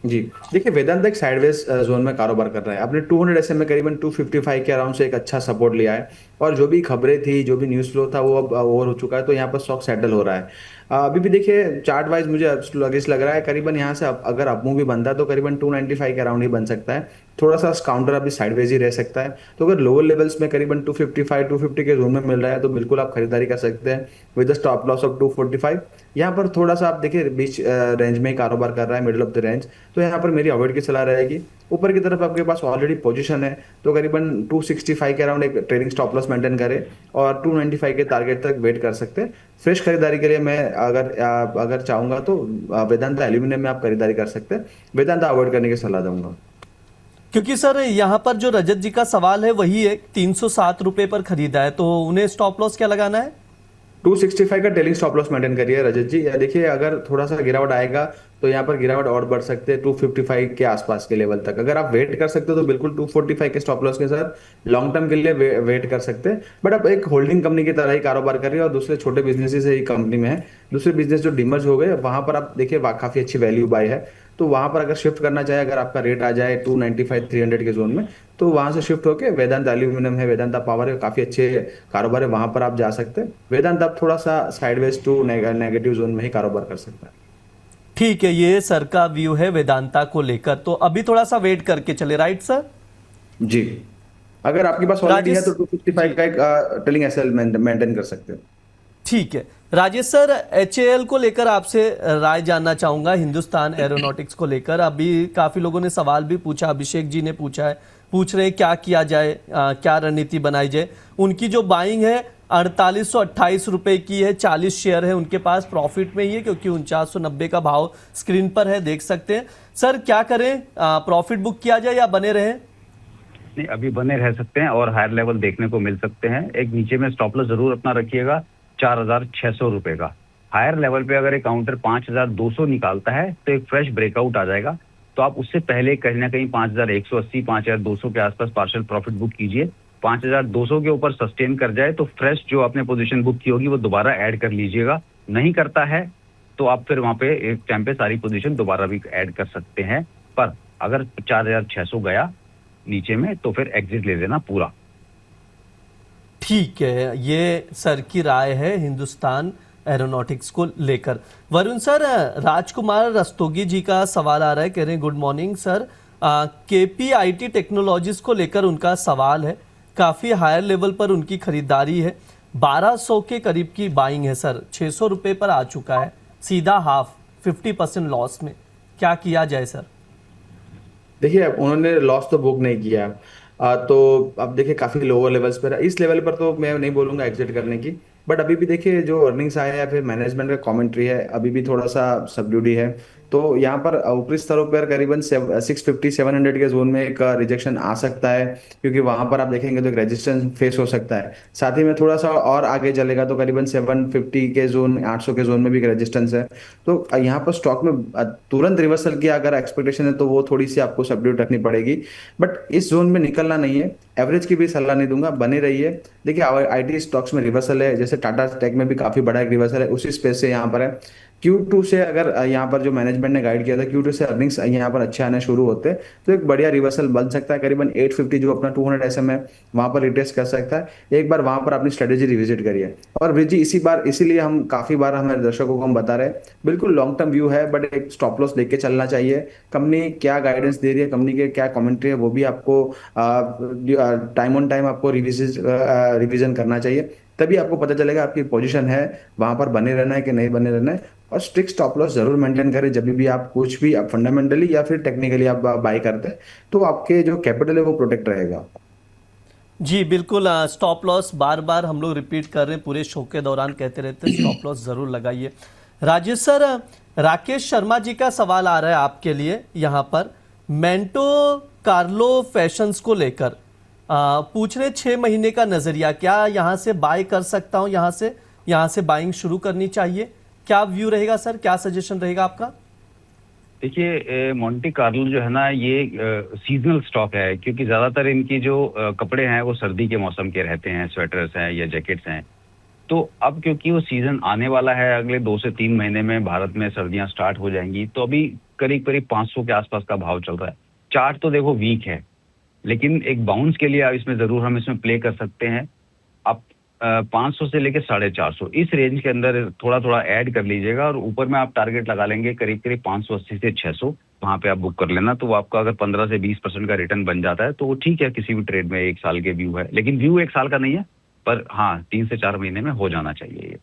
जी देखिए, वेदांत एक साइडवेज जोन में कारोबार कर रहा है। आपने 200 एसएम में करीबन 255 के अराउंड से एक अच्छा सपोर्ट लिया है, और जो भी खबरें थी, जो भी न्यूज़ फ्लो था, वो अब ओवर हो चुका है, तो यहाँ पर स्टॉक सेटल हो रहा है। अभी भी देखिए चार्ट वाइज मुझे स्लगिश लग रहा है। करीबन यहाँ से अगर अपमूव भी बनता है तो करीबन 295 के अराउंड ही बन सकता है। थोड़ा सा काउंटर अभी साइडवेज ही रह सकता है। तो अगर लोअर लेवल्स में करीबन 255 250 के जोन में मिल रहा है तो बिल्कुल आप खरीदारी कर सकते हैं विद स्टॉप लॉस ऑफ 245। यहाँ पर थोड़ा सा आप देखिए बीच रेंज में ही कारोबार कर रहा है, मिडिल ऑफ द रेंज, तो यहाँ पर मेरी अवॉइड की सलाह रहेगी। ऊपर की तरफ आपके पास ऑलरेडी पोजीशन है, तो करीबन 265 के अराउंड एक ट्रेडिंग स्टॉप लॉस मेंटेन करें और 295 के टारगेट तक वेट कर सकते हैं। फ्रेश खरीदारी के लिए मैं अगर चाहूंगा तो वेदांता एल्यूमिनियम में आप खरीदारी कर सकते हैं, वेदांता अवॉइड करने की सलाह दूंगा। क्योंकि सर यहाँ पर जो रजत जी का सवाल है वही है, 307 रुपए पर खरीदा है, तो उन्हें स्टॉप लॉस क्या लगाना है? 265 का टेलिंग स्टॉप लॉस मेंटेन करिए रजत जी। या देखिए अगर थोड़ा सा गिरावट आएगा तो यहाँ पर गिरावट और बढ़ सकते हैं 255 के आसपास के लेवल तक। अगर आप वेट कर सकते हो तो बिल्कुल 245 के स्टॉप लॉस के साथ लॉन्ग टर्म के लिए वेट कर सकते हैं। बट आप एक होल्डिंग कंपनी की तरह ही कारोबार कर रही है और दूसरे छोटे बिजनेसेस ही कंपनी में है। दूसरे बिजनेस जो डिमर्ज हो गए वहां पर आप देखिए काफी अच्छी वैल्यू बाय है, तो वहां पर अगर शिफ्ट करना चाहे, अगर आपका रेट आ जाए 295 300 के जोन में, तो वहां से शिफ्ट होके वेदांता एल्यूमिनियम है, वेदांता पावर है, काफी अच्छे कारोबार है, वहां पर आप जा सकते हैं। वेदांता आप थोड़ा सा साइडवेज टू नेगेटिव जोन में ही कारोबार कर सकते हैं। ठीक है, ये सर का व्यू है वेदांता को लेकर, तो अभी थोड़ा सा वेट करके चले, राइट सर? जी, अगर आपके पास ऑलरेडी है राजेश तो 255 का एक टेलिंग एसएल मेंटेन कर सकते हैं। ठीक है। राजेश सर, एचएएल को लेकर आपसे राय जानना चाहूंगा, हिंदुस्तान एरोनॉटिक्स को लेकर। अभी काफी लोगों ने सवाल भी पूछा, अभिषेक जी ने पूछ रहे हैं क्या किया जाए, क्या रणनीति बनाई जाए। उनकी जो बाइंग है 4828 रुपए की है, 40 शेयर है उनके पास, प्रॉफिट में ही है क्योंकि 4990 का भाव स्क्रीन पर है, देख सकते हैं। सर क्या करें, प्रॉफिट बुक किया जाए या बने रहें? नहीं, अभी बने रह सकते हैं और हायर लेवल देखने को मिल सकते हैं। एक नीचे में स्टॉप लॉस जरूर अपना रखिएगा 4600 रुपए का। हायर लेवल पे अगर एक काउंटर 5200 निकालता है तो एक फ्रेश ब्रेकआउट आ जाएगा, तो आप उससे पहले कहीं ना कहीं 5180 5200 के आसपास पार्शियल प्रॉफिट बुक कीजिए। 5200 के ऊपर सस्टेन कर जाए तो फ्रेश जो आपने पोजीशन बुक की होगी वो दोबारा ऐड कर लीजिएगा। नहीं करता है तो आप फिर वहां पे एक टाइम पे सारी पोजीशन दोबारा भी ऐड कर सकते हैं। पर अगर 4600 गया नीचे में तो फिर एग्जिट ले लेना पूरा। ठीक है, ये सर की राय है हिंदुस्तान एरोनॉटिक्स को लेकर। वरुण सर, राजकुमार रस्तोगी जी का सवाल आ रहा है, कह रहे हैं good morning sir, KPIT technologies को लेकर उनका सवाल है। काफ़ी हायर लेवल पर उनकी खरीदारी है, 1200 के करीब की बाइंग है सर, 600 रुपये पर आ चुका है, सीधा हाफ 50% लॉस में, क्या किया जाए सर? देखिए उन्होंने लॉस तो बुक नहीं किया, तो अब देखिए काफी लोअर लेवल्स पर है। इस लेवल पर तो मैं नहीं बोलूंगा एग्जिट करने की, बट अभी भी देखिए जो अर्निंग्स आए हैं या फिर मैनेजमेंट का कमेंट्री है अभी भी थोड़ा सा सबड्यूड ही है। तो यहाँ पर ऊपरी स्तरों पर करीबन 650 700 के जोन में एक रिजेक्शन आ सकता है, क्योंकि वहां पर आप देखेंगे तो एक रेजिस्टेंस फेस हो सकता है। साथ ही में थोड़ा सा और आगे चलेगा तो करीबन 750 के जोन 800 के जोन में भी एक रेजिस्टेंस है। तो यहाँ पर स्टॉक में तुरंत रिवर्सल की अगर एक्सपेक्टेशन है तो वो थोड़ी सी आपको सबड्यूट रखनी पड़ेगी, बट इस जोन में निकलना नहीं है। एवरेज की भी सलाह नहीं दूंगा, बने रहिए। देखिए आईटी स्टॉक्स में रिवर्सल है, जैसे टाटा टेक में भी काफी बड़ा एक रिवर्सल है, उसी स्पेस से यहाँ पर है। Q2 से अगर यहाँ पर जो मैनेजमेंट ने गाइड किया था Q2 से अर्निंग्स यहाँ पर अच्छे आने शुरू होते हैं तो एक बढ़िया रिवर्सल बन सकता है। करीबन 850 जो अपना 200 SM है वहां पर रिटेस्ट कर सकता है। एक बार वहां पर अपनी स्ट्रेटेजी रिविजिट करिए। और ब्रिज जी इसीलिए हम काफी बार हमारे दर्शकों को हम बता रहे हैं, बिल्कुल लॉन्ग टर्म व्यू है, बट एक स्टॉप लॉस लेके चलना चाहिए। कंपनी क्या गाइडेंस दे रही है, कंपनी के क्या कमेंट्री है, वो भी आपको टाइम ऑन टाइम आपको रिविजन करना चाहिए। तभी आपको पता चलेगा आपकी पोजीशन है वहां पर बने रहना है कि नहीं बने रहना है। और स्ट्रिक्ट स्टॉप लॉस जरूर मेंटेन करें जब भी आप कुछ भी आप फंडामेंटली या फिर टेक्निकली आप बाय करते हैं, तो आपके जो कैपिटल है वो प्रोटेक्ट रहेगा। जी बिल्कुल, स्टॉप लॉस बार बार हम लोग रिपीट कर रहे हैं, पूरे शो के दौरान कहते रहते हैं स्टॉप लॉस जरूर लगाइए। राजेश सर, राकेश शर्मा जी का सवाल आ रहा है आपके लिए यहाँ पर, मेंटो कार्लो फैशंस को लेकर पूछ रहे 6 महीने का नजरिया, क्या यहाँ से बाय कर सकता हूँ, यहाँ से बाइंग शुरू करनी चाहिए, क्या व्यू रहेगा सर, क्या सजेशन रहेगा आपका? देखिए मोंटी कार्लो जो है ना ये सीजनल स्टॉक है, क्योंकि ज्यादातर इनकी जो कपड़े हैं वो सर्दी के मौसम के रहते हैं, स्वेटर्स हैं या जैकेट्स हैं। तो अब क्योंकि वो सीजन आने वाला है, अगले 2 से 3 महीने में भारत में सर्दियां स्टार्ट हो जाएंगी, तो अभी करीब करीब 500 के आसपास का भाव चल रहा है। चार्ट तो देखो वीक है, लेकिन एक बाउंस के लिए इसमें जरूर हम इसमें प्ले कर सकते हैं। आप 500 से लेकर 450 इस रेंज के अंदर थोड़ा थोड़ा ऐड कर लीजिएगा, और ऊपर में आप टारगेट लगा लेंगे करीब करीब 580 से 600, वहां पे आप बुक कर लेना। तो वो आपका अगर 15 से 20% का रिटर्न बन जाता है तो वो ठीक है, किसी भी ट्रेड में 1 साल के व्यू है, लेकिन व्यू 1 साल का नहीं है, पर हाँ 3 से 4 महीने में हो जाना चाहिए ये।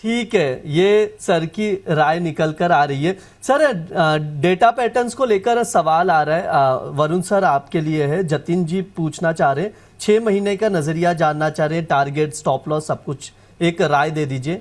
ठीक है, ये सर की राय निकल कर आ रही है। सर डेटा पैटर्न्स को लेकर सवाल आ रहा है, वरुण सर आपके लिए है। जतिन जी पूछना चाह रहे हैं, 6 महीने का नजरिया जानना चाह रहे हैं, टारगेट, स्टॉप लॉस, सब कुछ एक राय दे दीजिए।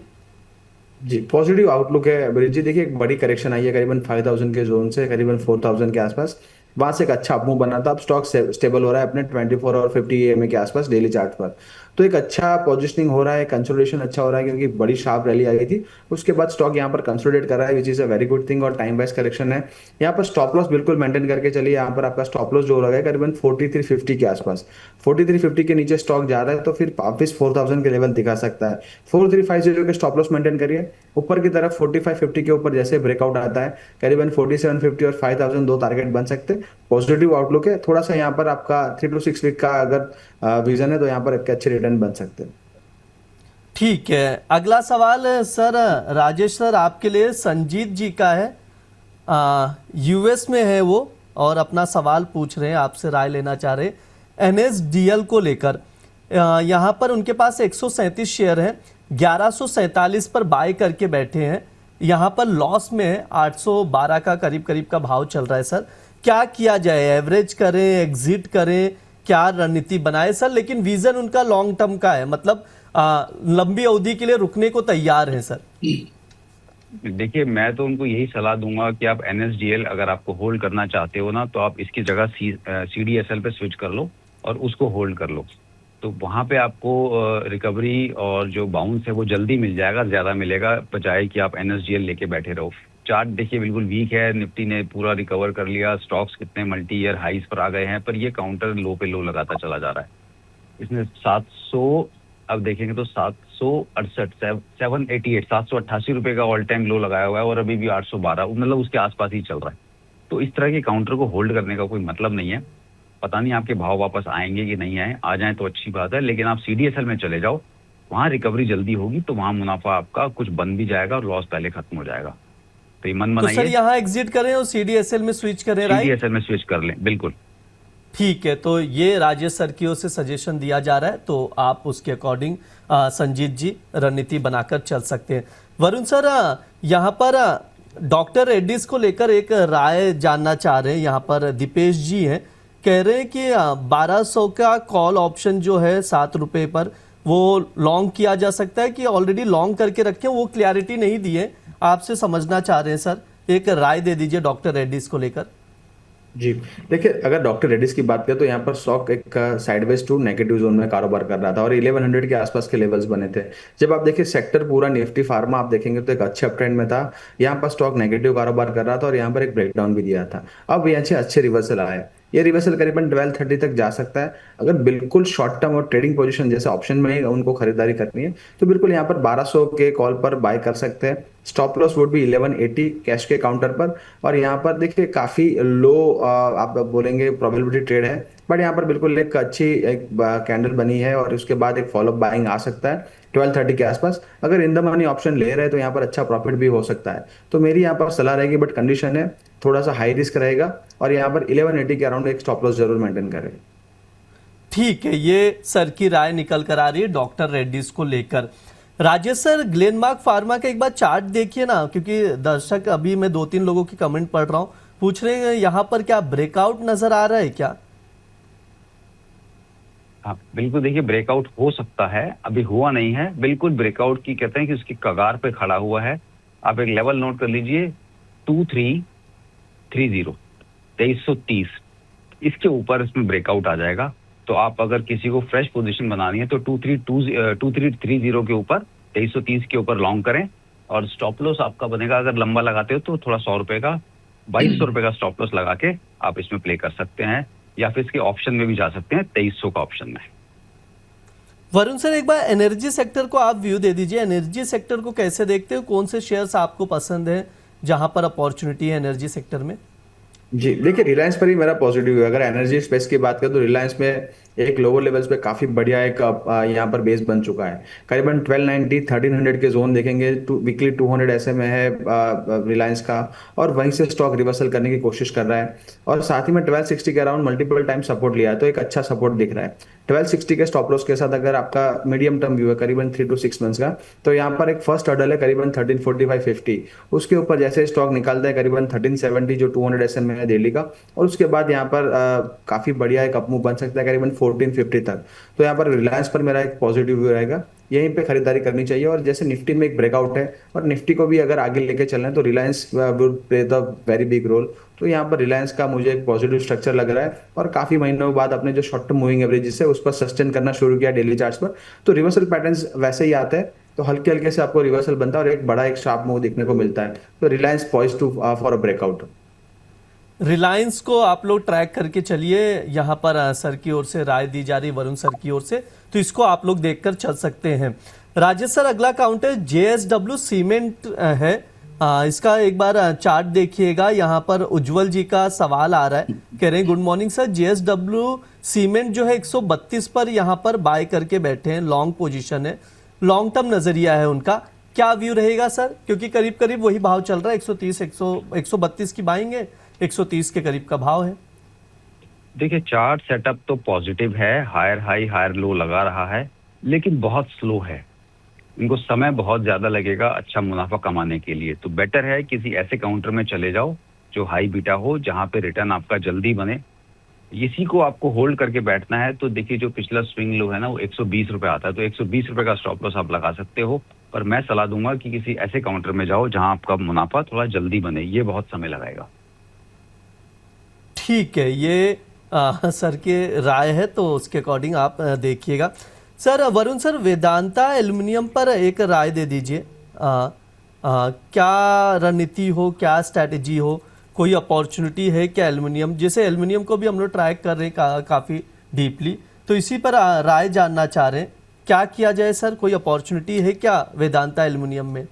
जी पॉजिटिव आउटलुक है अभिजीत जी। देखिए एक बड़ी करेक्शन आई है करीबन 5000 के जोन से करीबन 4000 के आसपास, वहां से एक अच्छा अपमूव बना था। अब स्टॉक स्टेबल हो रहा है अपने 24 और 50 EMA के आसपास डेली चार्ट पर। तो एक अच्छा पोजिशनिंग हो रहा है, कंसोलिडेशन अच्छा हो रहा है क्योंकि बड़ी शार्प रैली आई थी। उसके बाद स्टॉक यहाँ पर कंसोलिडेट कर रहा है, which is a very good thing, और टाइम वाइज करेक्शन है। यहाँ पर स्टॉप लॉस बिल्कुल मेंटेन करके चलिए। यहाँ पर आपका स्टॉप लॉस जो लगा है करीबन 4350 के आसपास। 4350 के नीचे स्टॉक जा रहा है तो फिर वापिस 4000 के लेवल दिखा सकता है। 4350 के स्टॉप लॉस मेंटेन करिए। ऊपर की तरफ 4550 के ऊपर जैसे ब्रेकआउट आता है करीबन 4750 और 5000 दो टारगेट बन सकते हैं। पॉजिटिव आउटलुक है। थोड़ा सा यहाँ पर आपका 3 to 6 वीक का अगर विजन है तो यहाँ पर एक अच्छे रिटर्न बन सकते हैं। ठीक है, अगला सवाल सर राजेश सर आपके लिए संजीत जी का है। यूएस में है वो और अपना सवाल पूछ रहे हैं, आपसे राय लेना चाह रहे हैं NSDL को लेकर। यहाँ पर उनके पास 137 शेयर है, 1147 पर बाय करके बैठे हैं। यहाँ पर लॉस में है, 812 का करीब करीब का भाव चल रहा है। सर क्या किया जाए, एवरेज करें, एग्जिट करें, क्या रणनीति बनाए सर? लेकिन विजन उनका लॉन्ग टर्म का है, मतलब लंबी अवधि के लिए रुकने को तैयार है सर। देखिए मैं तो उनको यही सलाह दूंगा कि आप NSDL अगर आपको होल्ड करना चाहते हो ना, तो आप इसकी जगह CDSL पे स्विच कर लो और उसको होल्ड कर लो। तो वहाँ पे आपको रिकवरी और जो बाउंस है वो जल्दी मिल जाएगा, ज़्यादा मिलेगा, बजाय कि आप NSDL लेके बैठे रहो। चार्ट देखिए बिल्कुल वीक है, निफ्टी ने पूरा रिकवर कर लिया, स्टॉक्स कितने मल्टी ईयर हाइज पर आ गए हैं, पर ये काउंटर लो पे लो लगाता चला जा रहा है। इसने 700, अब देखेंगे तो 788 रुपए का ऑल टाइम लो लगाया हुआ है और अभी भी 812, मतलब उसके आसपास ही चल रहा है। तो इस तरह के काउंटर को होल्ड करने का कोई मतलब नहीं है। पता नहीं आपके भाव वापस आएंगे कि नहीं आए, आ जाए तो अच्छी बात है, लेकिन आप CDSL में चले जाओ, वहां रिकवरी जल्दी होगी, तो वहां मुनाफा आपका कुछ बन भी जाएगा और लॉस पहले खत्म हो जाएगा। तो ये मन तो सर बनाइए, यहाँ एग्जिट करें और CDSL में स्विच करें, राइट? CDSL में स्विच कर लें, बिल्कुल। ठीक है, तो ये राजेश सर की ओर से सजेशन दिया जा रहा है, तो आप उसके अकॉर्डिंग संजीत जी रणनीति बनाकर चल सकते हैं। वरुण सर यहाँ पर डॉक्टर रेड्डीज को लेकर एक राय जानना चाह रहे हैं। यहाँ पर दीपेश जी हैं, कह रहे हैं कि 1200 का कॉल ऑप्शन जो है 7 रुपये पर, वो लॉन्ग किया जा सकता है कि ऑलरेडी लॉन्ग करके रखें, वो क्लैरिटी नहीं दी है, आपसे समझना चाह रहे हैं सर। एक राय दे दीजिए डॉक्टर रेड्डीज को लेकर। जी देखिए अगर डॉक्टर रेड्डीज की बात करें तो यहाँ पर स्टॉक एक साइडवेज टू नेगेटिव जोन में कारोबार कर रहा था और 1100 के आसपास के लेवल्स बने थे। जब आप देखिए सेक्टर पूरा निफ्टी फार्मा आप देखेंगे तो एक अच्छे अप ट्रेंड में था। यहाँ पर स्टॉक नेगेटिव कारोबार कर रहा था और यहाँ पर एक ब्रेकडाउन भी दिया था। अब यहाँ से अच्छे रिवर्सल आए, ये रिवर्सल करीबन 1230 तक जा सकता है। अगर बिल्कुल शॉर्ट टर्म और ट्रेडिंग पोजीशन जैसे ऑप्शन में ही उनको खरीदारी करनी है तो बिल्कुल यहाँ पर 1200 के कॉल पर बाय कर सकते हैं। स्टॉप लॉस वुड भी 1180 कैश के काउंटर पर। और यहाँ पर देखिए काफी लो आप बोलेंगे प्रोबेबिलिटी ट्रेड है, बट यहाँ पर बिल्कुल एक अच्छी एक कैंडल बनी है और उसके बाद एक फॉलोअप बाइंग आ सकता है 1230 के आसपास। अगर इन द मनी ऑप्शन ले रहे हैं तो यहाँ पर अच्छा प्रॉफिट भी हो सकता है। तो मेरी यहाँ पर सलाह रहेगी, बट कंडीशन है थोड़ा सा हाई रिस्क रहेगा और यहाँ पर 1180 के अराउंड एक स्टॉप लॉस जरूर मेंटेन करें। ठीक है, ये सर की राय निकल कर आ रही है डॉक्टर रेड्डीज को लेकर। राजेश सर ग्लेनमार्क फार्मा का एक बार चार्ट देखिए ना, क्योंकि दर्शक अभी मैं 2-3 लोगों की कमेंट पढ़ रहा हूँ, पूछ रहे हैं यहाँ पर क्या ब्रेकआउट नजर आ रहा है क्या? हाँ बिल्कुल, देखिए ब्रेकआउट हो सकता है, अभी हुआ नहीं है। बिल्कुल ब्रेकआउट की कहते हैं कि उसकी कगार पे खड़ा हुआ है। आप एक लेवल नोट कर लीजिए, 2330, 2330, इसके ऊपर इसमें ब्रेकआउट आ जाएगा। तो आप अगर किसी को फ्रेश पोजीशन बनानी है तो 2330 के ऊपर, 2330 के ऊपर लॉन्ग करें और स्टॉप लॉस आपका बनेगा, अगर लंबा लगाते हो तो थोड़ा 100 रुपए का, 2200 रुपए का स्टॉप लॉस लगा के आप इसमें प्ले कर सकते हैं, या फिर इसके ऑप्शन में भी जा सकते हैं 2300 का ऑप्शन में। वरुण सर एक बार एनर्जी सेक्टर को आप व्यू दे दीजिए, एनर्जी सेक्टर को कैसे देखते हो, कौन से शेयर्स आपको पसंद है जहां पर अपॉर्चुनिटी है एनर्जी सेक्टर में? जी देखिए रिलायंस पर ही मेरा पॉजिटिव है। अगर एनर्जी स्पेस की बात करें तो रिलायंस में एक लोअर लेवल्स पे काफ़ी बढ़िया एक यहाँ पर बेस बन चुका है। करीबन 1290 1300 के जोन देखेंगे, वीकली 200 SMA है रिलायंस का, और वहीं से स्टॉक रिवर्सल करने की कोशिश कर रहा है। और साथ ही में 1260 के अराउंड मल्टीपल टाइम सपोर्ट लिया है, तो एक अच्छा सपोर्ट दिख रहा है। 1260 के स्टॉप लॉस के साथ अगर आपका मीडियम टर्म व्यू है करीबन 3 to 6 मंथ्स का, तो यहाँ पर एक फर्स्ट हर्डल है करीबन 1345.50। उसके ऊपर जैसे स्टॉक निकलता है करीबन 1370 जो 200 SMA है डेली का, और उसके बाद यहाँ पर काफी बढ़िया एक अपमूव बन सकता है करीबन 1450 तक। तो यहाँ पर रिलायंस पर मेरा एक पॉजिटिव व्यू रहेगा, यहीं पे खरीदारी करनी चाहिए। और जैसे निफ्टी में एक ब्रेकआउट है और निफ्टी को भी अगर आगे लेके चलना है तो Reliance would play the very big role. तो यहाँ पर रिलायंस का मुझे एक पॉजिटिव स्ट्रक्चर लग रहा है, और काफी महीनों बाद अपने जो शॉर्ट टर्म मूविंग एवरेजेस है उस पर सस्टेन करना शुरू किया डेली चार्ट्स पर, तो रिवर्सल पैटर्न्स वैसे ही आते हैं। तो हल्के हल्के से आपको रिवर्सल बनता है और एक बड़ा एक शार्प मूव देखने को मिलता है। तो Reliance poised to for a breakout. Reliance को आप लोग ट्रैक करके चलिए, यहाँ पर सर की ओर से राय दी जा रही, वरुण सर की ओर से, तो इसको आप लोग देखकर चल सकते हैं। राजेश सर, अगला काउंट है JSW सीमेंट है। इसका एक बार चार्ट देखिएगा। यहाँ पर उज्जवल जी का सवाल आ रहा है, कह रहे हैं good morning sir, JSW cement जो है 132 पर यहाँ पर बाय करके बैठे हैं, लॉन्ग पोजीशन है, लॉन्ग टर्म नजरिया है उनका, क्या व्यू रहेगा सर? क्योंकि करीब करीब वही भाव चल रहा है, 130 132 की बाइंग है, 130 के करीब का भाव है। देखिए चार्ट सेटअप तो पॉजिटिव है, हायर हाई हायर लो लगा रहा है, लेकिन बहुत स्लो है। इनको समय बहुत ज्यादा लगेगा अच्छा मुनाफा कमाने के लिए। तो बेटर है किसी ऐसे काउंटर में चले जाओ जो हाई बीटा हो, जहां पे रिटर्न आपका जल्दी बने। इसी को आपको होल्ड करके बैठना है। तो देखिए जो पिछला स्विंग लो है ना वो 120 रुपए आता है, तो 120 रुपए का स्टॉप लॉस आप लगा सकते हो। पर मैं सलाह दूंगा कि किसी ऐसे काउंटर में जाओ जहां आपका मुनाफा थोड़ा जल्दी बने, ये बहुत समय लगाएगा। ठीक है, ये सर की राय है, तो उसके अकॉर्डिंग आप देखिएगा। Sir Varun sir, Vedanta aluminium पर एक राय दे दीजिए। क्या रणनीति हो, क्या स्ट्रैटेजी हो, कोई अपॉर्चुनिटी है क्या एल्युमिनियम? जैसे एल्युमिनियम को भी हम लोग ट्रैक कर रहे हैं काफ़ी डीपली, तो इसी पर राय जानना चाह रहे हैं, क्या किया जाए सर? कोई अपॉर्चुनिटी है क्या वेदांता एल्युमिनियम में?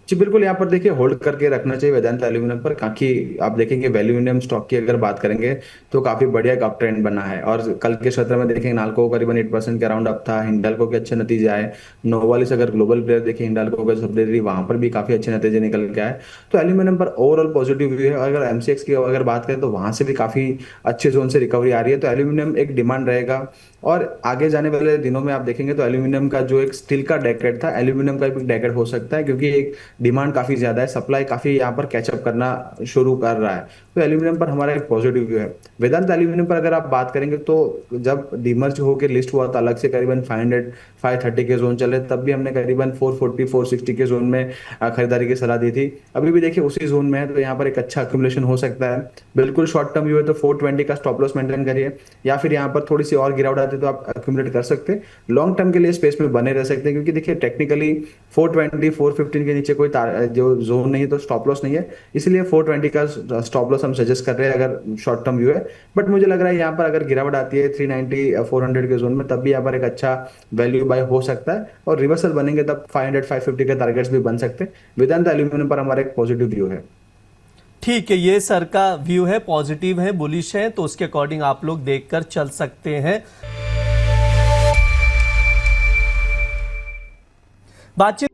जी बिल्कुल, यहाँ पर देखिए होल्ड करके रखना चाहिए वेदांता एल्यूमिनियम पर। काफी आप देखेंगे एल्यूमिनियम स्टॉक की अगर बात करेंगे तो काफी बढ़िया एक अप ट्रेंड बना है। और कल के सत्र में देखेंगे नाल्को करीबन 8% के अराउंड अप था, हिंडाल्को के अच्छे नतीजे आए, नोवालिस अगर ग्लोबल प्लेयर देखें हिंडाल्को का सब्सिडरी वहां पर भी काफी अच्छे नतीजे निकल के आए। तो एल्यूमिनियम पर ओवरऑल पॉजिटिव व्यू है। अगर MCX की अगर बात करें तो वहां से भी काफी अच्छे जोन से रिकवरी आ रही है, तो एल्यूमिनियम एक डिमांड रहेगा। और आगे जाने वाले दिनों में आप देखेंगे तो एल्यूमिनियम का जो एक स्टील का डेकेड था, एल्यूमिनियम का भी डेकेड हो सकता है, क्योंकि एक डिमांड काफी ज्यादा है, सप्लाई काफी यहाँ पर कैचअप करना शुरू कर रहा है। तो एल्यूमिनियम पर हमारा एक पॉजिटिव व्यू है। वेदांत एल्यूमिनियम पर अगर आप बात करेंगे तो जब डीमर्ज होकर लिस्ट हुआ था अलग से करीबन 500 530 के जोन चले, तब भी हमने करीबन 440 460 के जोन में खरीदारी की सलाह दी थी। अभी भी देखिए उसी जोन में है, तो यहाँ पर एक अच्छा एक्यूमुलेशन हो सकता है। बिल्कुल शॉर्ट टर्म व्यू है तो 420 का स्टॉप लॉस मेंटेन करिए, या फिर यहाँ पर थोड़ी सी और गिरावट आती है तो आप एक्यूमुलेट कर सकते हैं। लॉन्ग टर्म के लिए स्पेस में बने रह सकते हैं, क्योंकि देखिए टेक्निकली 420 415 के नीचे कोई जो जोन नहीं है तो स्टॉप लॉस नहीं है, इसलिए 420 का स्टॉप लॉस हम सजेस्ट कर रहे हैं अगर शॉर्ट टर्म व्यू है। बट मुझे लग रहा है यहाँ पर अगर गिरावट आती है 390 400 के जोन में, तब भी यहाँ पर एक अच्छा वैल्यू बाय हो सकता है, और रिवर्सल बनेंगे तब 500 550 के टारगेट्स भी बन सकते हैं। वेदांत एल्यूमिनियम पर हमारा एक पॉजिटिव व्यू है। ठीक है, ये सर का व्यू है, पॉजिटिव है, बुलिश है, तो उसके अकॉर्डिंग आप लोग देखकर चल सकते हैं। बातचीत